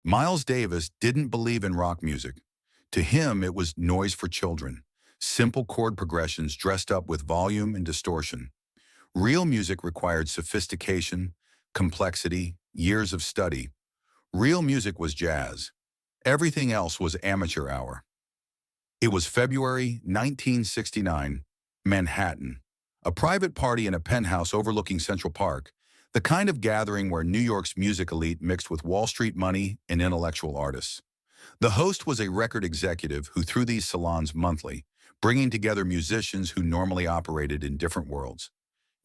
Miles Davis didn't believe in rock music. To him, it was noise for children, simple chord progressions dressed up with volume and distortion. Real music required sophistication, complexity, years of study. Real music was jazz. Everything else was amateur hour. It was February 1969, Manhattan. A private party in a penthouse overlooking Central Park, the kind of gathering where New York's music elite mixed with Wall Street money and intellectual artists. The host was a record executive who threw these salons monthly, bringing together musicians who normally operated in different worlds.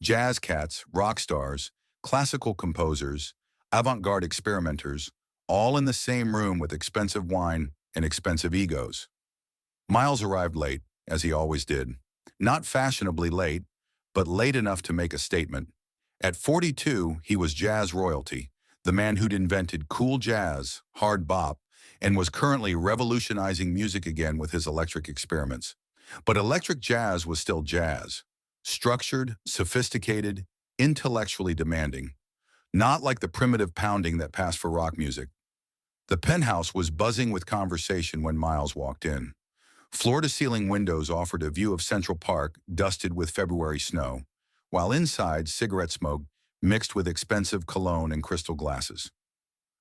Jazz cats, rock stars, classical composers, avant-garde experimenters, all in the same room with expensive wine and expensive egos. Miles arrived late, as he always did. Not fashionably late, but late enough to make a statement. At 42, he was jazz royalty, the man who'd invented cool jazz, hard bop, and was currently revolutionizing music again with his electric experiments. But electric jazz was still jazz. Structured, sophisticated, intellectually demanding. Not like the primitive pounding that passed for rock music. The penthouse was buzzing with conversation when Miles walked in. Floor-to-ceiling windows offered a view of Central Park, dusted with February snow, while inside, cigarette smoke mixed with expensive cologne and crystal glasses.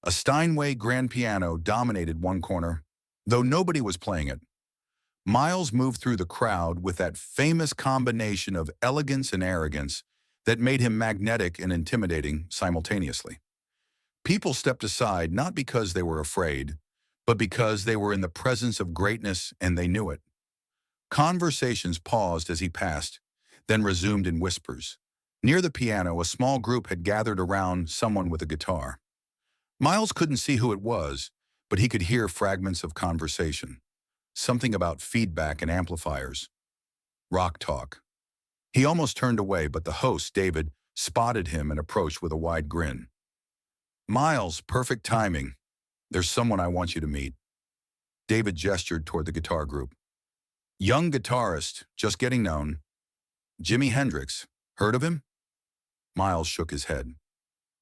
A Steinway grand piano dominated one corner, though nobody was playing it. Miles moved through the crowd with that famous combination of elegance and arrogance that made him magnetic and intimidating simultaneously. People stepped aside not because they were afraid, but because they were in the presence of greatness and they knew it. Conversations paused as he passed, then resumed in whispers. Near the piano, a small group had gathered around someone with a guitar. Miles couldn't see who it was, but he could hear fragments of conversation. Something about feedback and amplifiers. Rock talk. He almost turned away, but the host, David, spotted him and approached with a wide grin. "Miles, perfect timing. There's someone I want you to meet." David gestured toward the guitar group. "Young guitarist, just getting known. Jimi Hendrix. Heard of him?" Miles shook his head.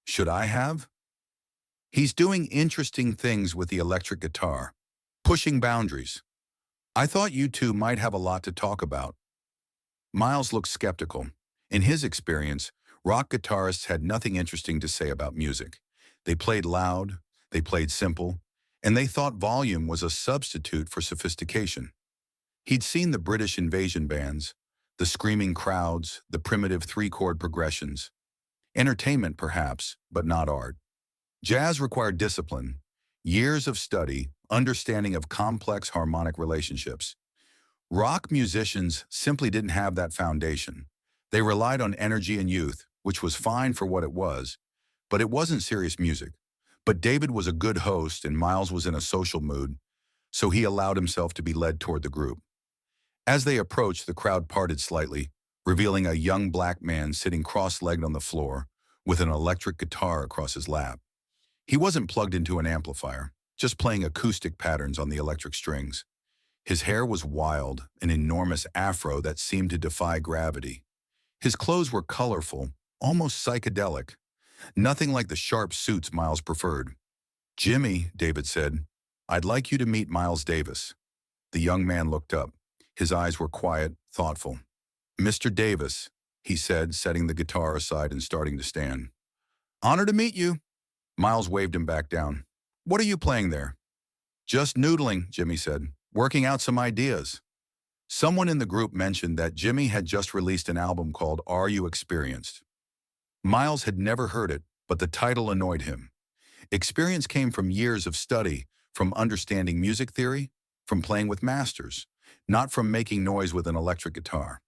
"Should I have?" "He's doing interesting things with the electric guitar. Pushing boundaries. I thought you two might have a lot to talk about." Miles looked skeptical. In his experience, rock guitarists had nothing interesting to say about music. They played loud, they played simple, and they thought volume was a substitute for sophistication. He'd seen the British invasion bands, the screaming crowds, the primitive three-chord progressions. Entertainment, perhaps, but not art. Jazz required discipline, years of study, understanding of complex harmonic relationships. Rock musicians simply didn't have that foundation. They relied on energy and youth, which was fine for what it was, but it wasn't serious music. But David was a good host and Miles was in a social mood, so he allowed himself to be led toward the group. As they approached, the crowd parted slightly, revealing a young black man sitting cross-legged on the floor with an electric guitar across his lap. He wasn't plugged into an amplifier, just playing acoustic patterns on the electric strings. His hair was wild, an enormous afro that seemed to defy gravity. His clothes were colorful, almost psychedelic. Nothing like the sharp suits Miles preferred. "Jimmy," David said, "I'd like you to meet Miles Davis." The young man looked up. His eyes were quiet, thoughtful. "Mr. Davis," he said, setting the guitar aside and starting to stand. "Honor to meet you." Miles waved him back down. "What are you playing there?" "Just noodling," Jimmy said, "working out some ideas." Someone in the group mentioned that Jimmy had just released an album called Are You Experienced? Miles had never heard it, but the title annoyed him. Experience came from years of study, from understanding music theory, from playing with masters, not from making noise with an electric guitar.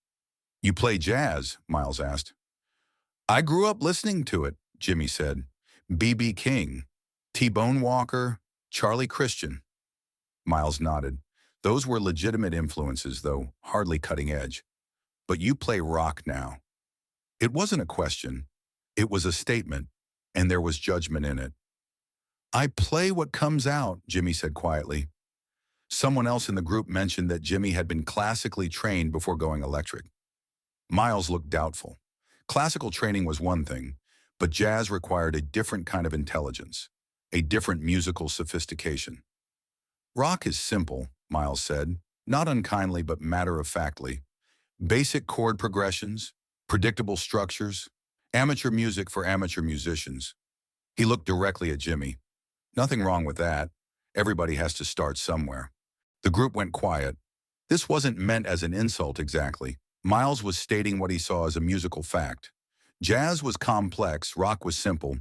"You play jazz?" Miles asked. "I grew up listening to it," Jimmy said. B.B. King, T-Bone Walker, Charlie Christian. Miles nodded. Those were legitimate influences, though hardly cutting edge. "But you play rock now." It wasn't a question. It was a statement, and there was judgment in it. "I play what comes out," Jimmy said quietly. Someone else in the group mentioned that Jimmy had been classically trained before going electric. Miles looked doubtful. Classical training was one thing, but jazz required a different kind of intelligence. a different musical sophistication. Rock is simple, Miles said, not unkindly but matter-of-factly. Basic chord progressions, predictable structures, amateur music for amateur musicians. He looked directly at Jimmy. Nothing wrong with that. Everybody has to start somewhere. The group went quiet. This wasn't meant as an insult exactly. Miles was stating what he saw as a musical fact. Jazz was complex, rock was simple.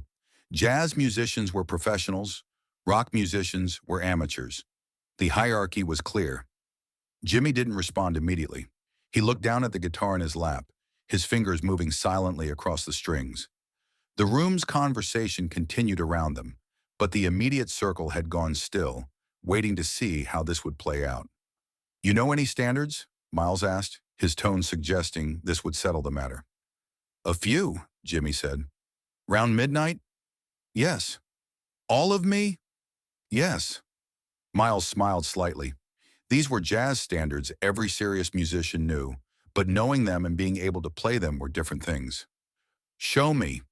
Jazz musicians were professionals, rock musicians were amateurs. The hierarchy was clear. Jimmy didn't respond immediately. He looked down at the guitar in his lap, his fingers moving silently across the strings. The room's conversation continued around them, but the immediate circle had gone still, waiting to see how this would play out. "You know any standards?" Miles asked, his tone suggesting this would settle the matter. "A few," Jimmy said. "Round midnight?" "Yes." "All of me?" "Yes." Miles smiled slightly. These were jazz standards every serious musician knew, but knowing them and being able to play them were different things. "Show me."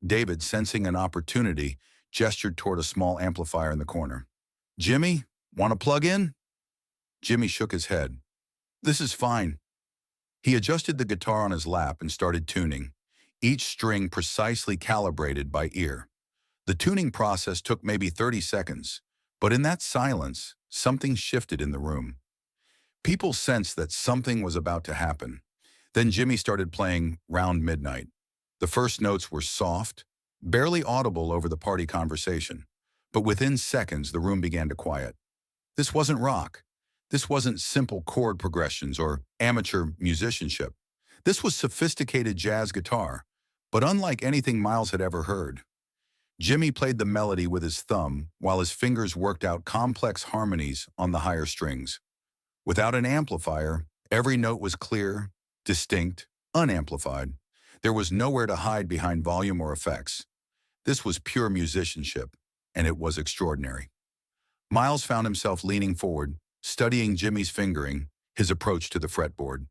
David, sensing an opportunity, gestured toward a small amplifier in the corner. "Jimmy, want to plug in?" Jimmy shook his head. "This is fine." He adjusted the guitar on his lap and started tuning, each string precisely calibrated by ear. The tuning process took maybe 30 seconds, but in that silence, something shifted in the room. People sensed that something was about to happen. Then Jimmy started playing Round Midnight. The first notes were soft, barely audible over the party conversation, but within seconds the room began to quiet. This wasn't rock. This wasn't simple chord progressions or amateur musicianship. This was sophisticated jazz guitar, but unlike anything Miles had ever heard. Jimmy played the melody with his thumb while his fingers worked out complex harmonies on the higher strings. Without an amplifier, every note was clear, distinct, unamplified. There was nowhere to hide behind volume or effects. This was pure musicianship, and it was extraordinary. Miles found himself leaning forward, studying Jimmy's fingering, his approach to the fretboard.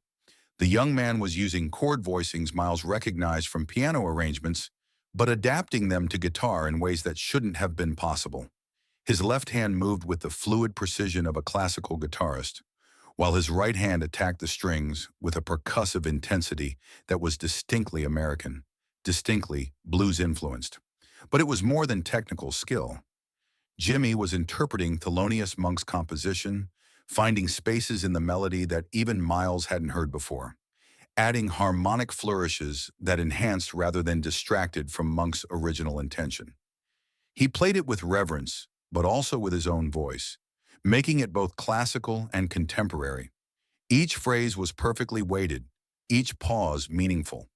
The young man was using chord voicings Miles recognized from piano arrangements, but adapting them to guitar in ways that shouldn't have been possible. His left hand moved with the fluid precision of a classical guitarist, while his right hand attacked the strings with a percussive intensity that was distinctly American, distinctly blues-influenced. But it was more than technical skill. Jimmy was interpreting Thelonious Monk's composition, finding spaces in the melody that even Miles hadn't heard before, adding harmonic flourishes that enhanced rather than distracted from Monk's original intention. He played it with reverence, but also with his own voice, making it both classical and contemporary. Each phrase was perfectly weighted, each pause meaningful.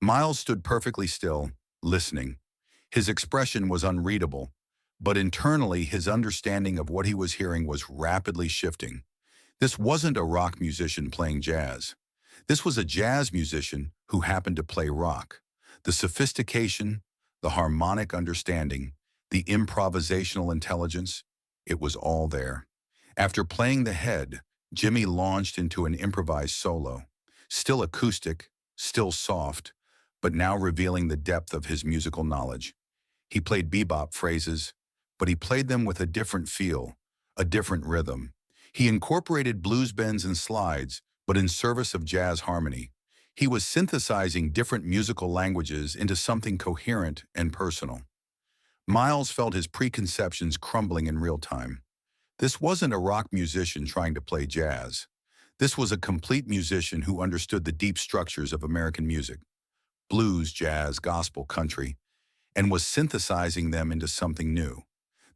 Miles stood perfectly still, listening. His expression was unreadable, but internally his understanding of what he was hearing was rapidly shifting. This wasn't a rock musician playing jazz. This was a jazz musician who happened to play rock. The sophistication, the harmonic understanding, the improvisational intelligence, it was all there. After playing the head, Jimmy launched into an improvised solo, still acoustic, still soft, but now revealing the depth of his musical knowledge. He played bebop phrases, but he played them with a different feel, a different rhythm. He incorporated blues bends and slides, but in service of jazz harmony. He was synthesizing different musical languages into something coherent and personal. Miles felt his preconceptions crumbling in real time. This wasn't a rock musician trying to play jazz. This was a complete musician who understood the deep structures of American music, blues, jazz, gospel, country, and was synthesizing them into something new.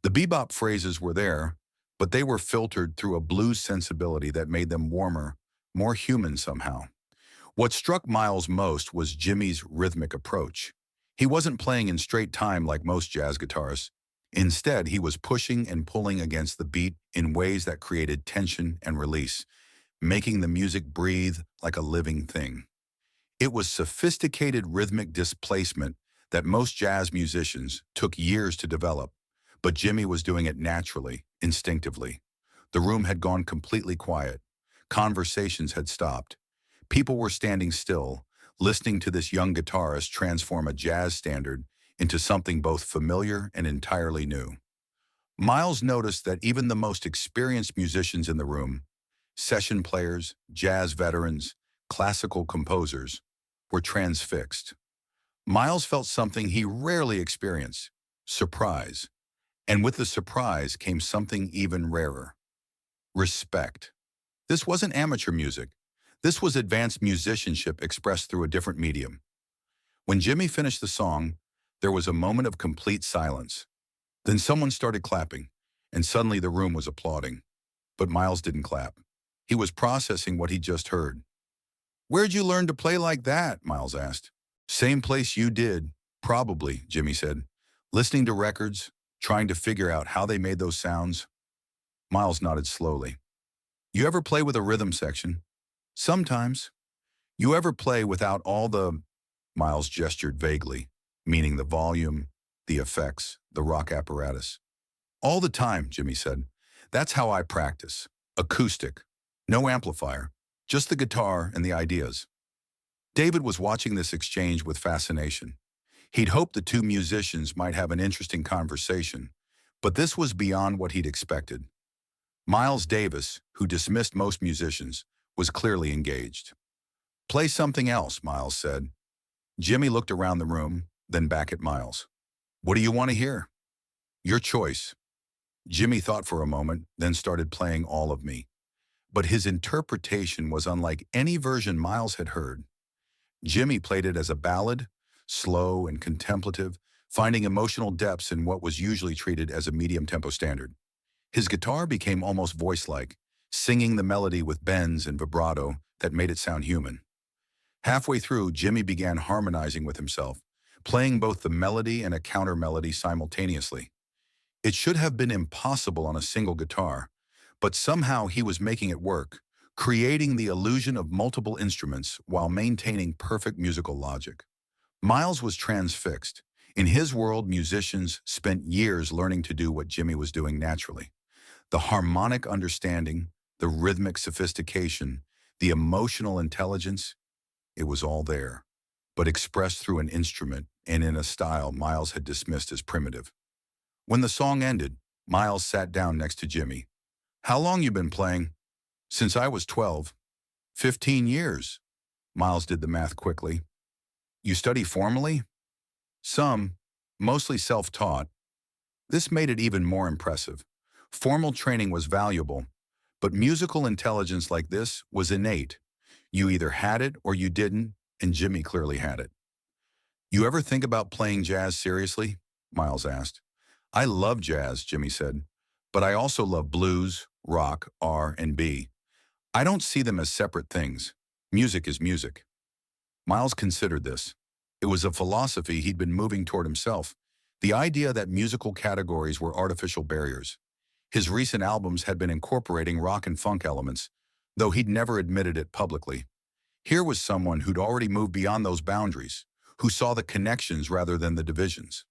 The bebop phrases were there, but they were filtered through a blues sensibility that made them warmer, more human somehow. What struck Miles most was Jimmy's rhythmic approach. He wasn't playing in straight time like most jazz guitarists. Instead, he was pushing and pulling against the beat in ways that created tension and release, making the music breathe like a living thing. It was sophisticated rhythmic displacement that most jazz musicians took years to develop, but Jimmy was doing it naturally, instinctively. The room had gone completely quiet. Conversations had stopped. People were standing still, listening to this young guitarist transform a jazz standard into something both familiar and entirely new. Miles noticed that even the most experienced musicians in the room, session players, jazz veterans, classical composers, were transfixed. Miles felt something he rarely experienced: surprise. And with the surprise came something even rarer: respect. This wasn't amateur music. This was advanced musicianship expressed through a different medium. When Jimi finished the song, there was a moment of complete silence. Then someone started clapping, and suddenly the room was applauding. But Miles didn't clap. He was processing what he just heard. "Where'd you learn to play like that?" Miles asked. "Same place you did, probably," Jimi said. "Listening to records, trying to figure out how they made those sounds." Miles nodded slowly. "You ever play with a rhythm section?" "Sometimes." "You ever play without all the—" Miles gestured vaguely, meaning the volume, the effects, the rock apparatus. "All the time," Jimi said. "That's how I practice. Acoustic. No amplifier. Just the guitar and the ideas." David was watching this exchange with fascination. He'd hoped the two musicians might have an interesting conversation, but this was beyond what he'd expected. Miles Davis, who dismissed most musicians, was clearly engaged. "Play something else," Miles said. Jimi looked around the room, then back at Miles. "What do you want to hear?" "Your choice." Jimi thought for a moment, then started playing All of Me. But his interpretation was unlike any version Miles had heard. Jimi played it as a ballad, slow and contemplative, finding emotional depths in what was usually treated as a medium-tempo standard. His guitar became almost voice-like, singing the melody with bends and vibrato that made it sound human. Halfway through, Jimi began harmonizing with himself, playing both the melody and a counter-melody simultaneously. It should have been impossible on a single guitar, but somehow he was making it work, creating the illusion of multiple instruments while maintaining perfect musical logic. Miles was transfixed. In his world, musicians spent years learning to do what Jimi was doing naturally. The harmonic understanding, the rhythmic sophistication, the emotional intelligence, it was all there, but expressed through an instrument and in a style Miles had dismissed as primitive. When the song ended, Miles sat down next to Jimi. "How long you been playing?" "Since I was 12. 15 years. Miles did the math quickly. "You study formally?" "Some, mostly self-taught." This made it even more impressive. Formal training was valuable, but musical intelligence like this was innate. You either had it or you didn't, and Jimi clearly had it. "You ever think about playing jazz seriously?" Miles asked. "I love jazz," Jimi said, "but I also love blues, rock, R&B. I don't see them as separate things. Music is music." Miles considered this. It was a philosophy he'd been moving toward himself, the idea that musical categories were artificial barriers. His recent albums had been incorporating rock and funk elements, though he'd never admitted it publicly. Here was someone who'd already moved beyond those boundaries, who saw the connections rather than the divisions.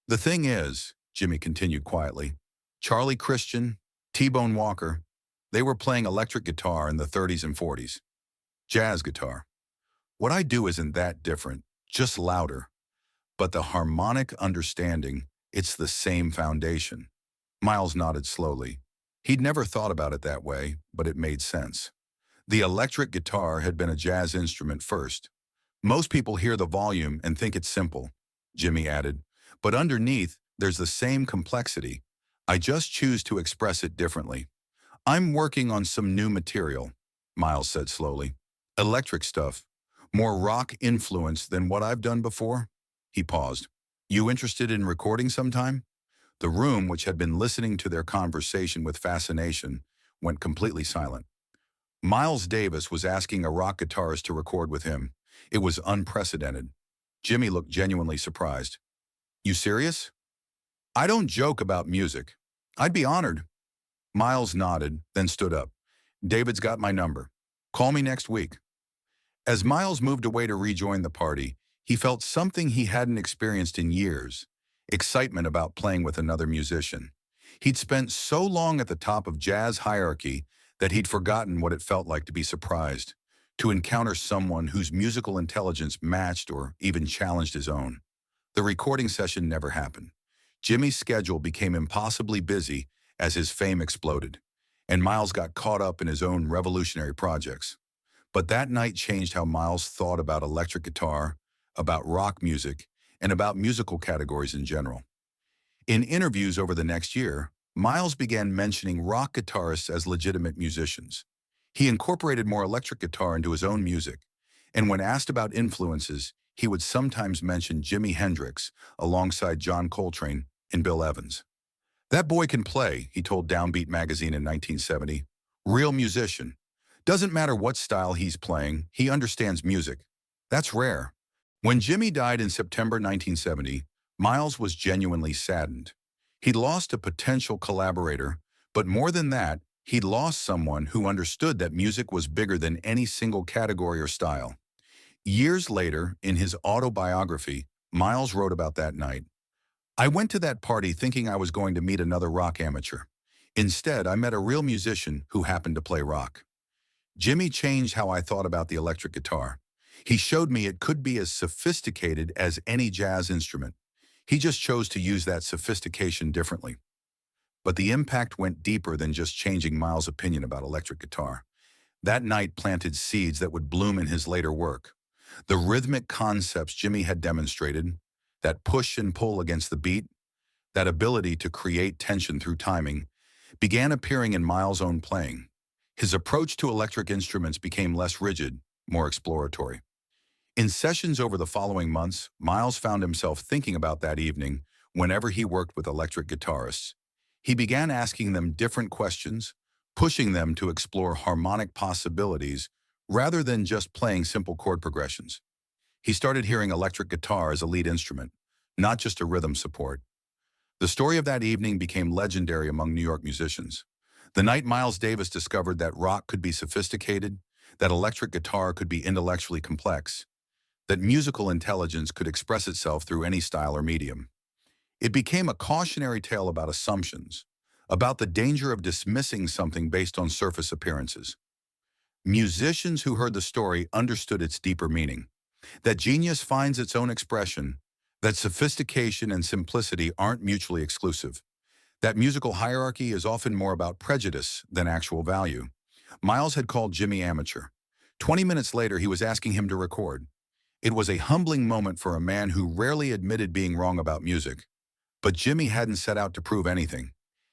"The thing is," Jimi continued quietly, "Charlie Christian, T-Bone Walker, they were playing electric guitar in the 30s and 40s. Jazz guitar. What I do isn't that different, just louder. But the harmonic understanding, it's the same foundation." Miles nodded slowly. He'd never thought about it that way, but it made sense. The electric guitar had been a jazz instrument first. "Most people hear the volume and think it's simple," Jimi added, "but underneath, there's the same complexity. I just choose to express it differently. I'm working on some new material," Miles said slowly. "Electric stuff. More rock influence than what I've done before." He paused. "You interested in recording sometime?" The room, which had been listening to their conversation with fascination, went completely silent. Miles Davis was asking a rock guitarist to record with him. It was unprecedented. Jimi looked genuinely surprised. "You serious?" "I don't joke about music. I'd be honored." Miles nodded, then stood up. "David's got my number. Call me next week." As Miles moved away to rejoin the party, he felt something he hadn't experienced in years: excitement about playing with another musician. He'd spent so long at the top of jazz hierarchy that he'd forgotten what it felt like to be surprised, to encounter someone whose musical intelligence matched or even challenged his own. The recording session never happened. Jimmy's schedule became impossibly busy as his fame exploded, and Miles got caught up in his own revolutionary projects. But that night changed how Miles thought about electric guitar, about rock music, and about musical categories in general. In interviews over the next year, Miles began mentioning rock guitarists as legitimate musicians. He incorporated more electric guitar into his own music, and when asked about influences, he would sometimes mention Jimi Hendrix alongside John Coltrane and Bill Evans. That boy can play, he told Downbeat magazine in 1970. Real musician. Doesn't matter what style he's playing, he understands music. That's rare. When Jimmy died in September 1970, Miles was genuinely saddened. He'd lost a potential collaborator, but more than that, he'd lost someone who understood that music was bigger than any single category or style. Years later, in his autobiography, Miles wrote about that night. I went to that party thinking I was going to meet another rock amateur. Instead, I met a real musician who happened to play rock. Jimmy changed how I thought about the electric guitar. He showed me it could be as sophisticated as any jazz instrument. He just chose to use that sophistication differently. But the impact went deeper than just changing Miles' opinion about electric guitar. That night planted seeds that would bloom in his later work. The rhythmic concepts Jimmy had demonstrated, that push and pull against the beat, that ability to create tension through timing, began appearing in Miles' own playing. His approach to electric instruments became less rigid, more exploratory. In sessions over the following months, Miles found himself thinking about that evening whenever he worked with electric guitarists. He began asking them different questions, pushing them to explore harmonic possibilities rather than just playing simple chord progressions. He started hearing electric guitar as a lead instrument, not just a rhythm support. The story of that evening became legendary among New York musicians. The night Miles Davis discovered that rock could be sophisticated, that electric guitar could be intellectually complex, that musical intelligence could express itself through any style or medium. It became a cautionary tale about assumptions, about the danger of dismissing something based on surface appearances. Musicians who heard the story understood its deeper meaning, that genius finds its own expression, that sophistication and simplicity aren't mutually exclusive, that musical hierarchy is often more about prejudice than actual value. Miles had called Jimmy amateur. 20 minutes later, he was asking him to record. It was a humbling moment for a man who rarely admitted being wrong about music. But Jimmy hadn't set out to prove anything.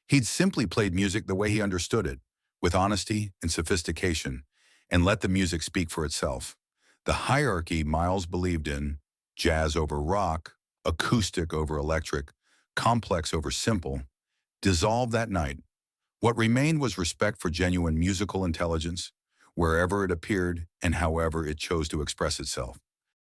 He'd simply played music the way he understood it, with honesty and sophistication, and let the music speak for itself. The hierarchy Miles believed in, jazz over rock, acoustic over electric, complex over simple, dissolved that night. What remained was respect for genuine musical intelligence, wherever it appeared and however it chose to express itself.